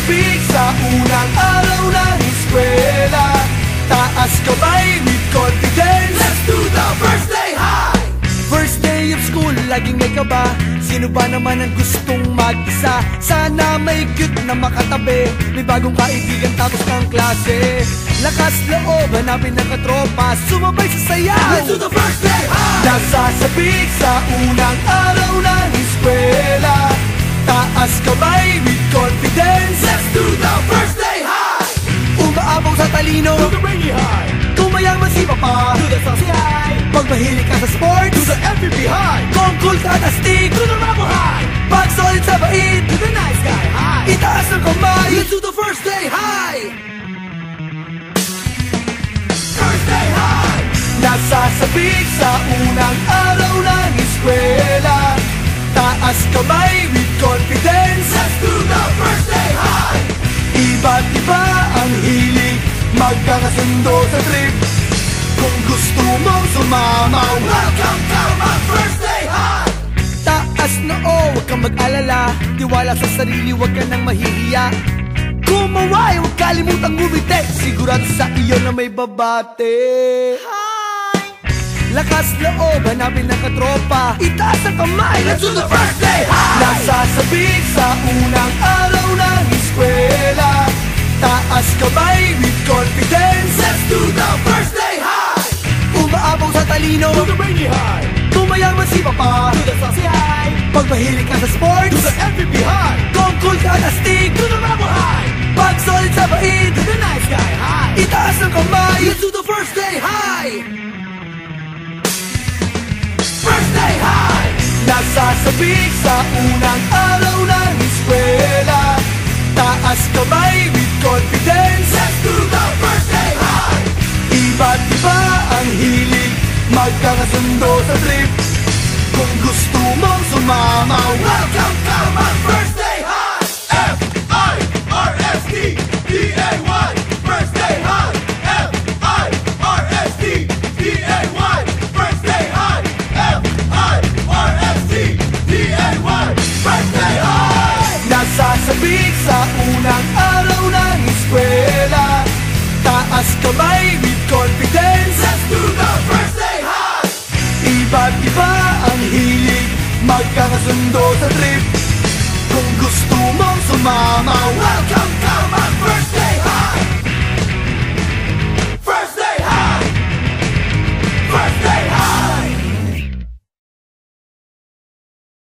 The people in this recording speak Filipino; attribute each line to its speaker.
Speaker 1: Nasasabik sa unang araw ng eskwela, taas kamay with confidence. Let's do the first day high! First day of school, laging may kaba. Sino ba naman ang gustong mag-isa? Sana may cute na makatabi, may bagong kaibigan tapos ng klase. Lakas loob, hanapin ng katropa, sumabay sa sayaw. Let's do the first day high! Nasasabik sa unang araw ng eskwela, taas kamay with confidence. Let's do the first day high! Umaapaw sa talino, do the rainy high. Kung mayaman si papa, do the saucy high. Pag mahilig ka sa sports, do the MVP high. Kung cool ka at astig, do the rubble high. Pag solid sa bait, do the nice guy high. Itaas ang kamay, let's do the first day high. First day high! Nasasabik sa unang araw ng eskwela, taas kamay with confidence. Let's do the first day high! Iba't iba ang hilig, magkakasundo sa trip. Kung gusto mong sumama, welcome to my first day high! Taas na huwag kang mag-alala, tiwala sa sarili, huwag ka nang mahihiya. Kumaway, huwag kalimutang ngumiti, sigurado sa iyo na may babate. Lakas loob, hanapin ng katropa, itaas ang kamay, let's do the first day high! Nasasabik sa unang araw ng eskwela, taas kamay with confidence. Let's do the first day high! Umaapaw sa talino, do the rainy high. Kung mayaman si papa, do the saucy high. Pag mahilig ka sa sports, do the MVP high. Kung cool ka at astig, do the rubble high. Pag solid sa bait, do the nice guy high. Itaas ang kamay, let's do the first day high! First day high! Nasasabik sa unang araw ng eskwela, taas kamay with confidence. Let's do the first day high! Iba't iba ang hilig, magkakasundo sa trip. Kung gusto mong sumama, welcome to my first day high! F-I-R-S-T-D-A-Y First day high! F-I-R-S-T-D-A-Y First day high! F-I-R-S-T-D-A-Y First day high! Nasasabik sa unang araw ng eskwela, taas kamay with confidence. Let's do the first day high! Iba't iba ang hilig, magkakasundo sa trip. Kung gusto mong sumama, welcome to my first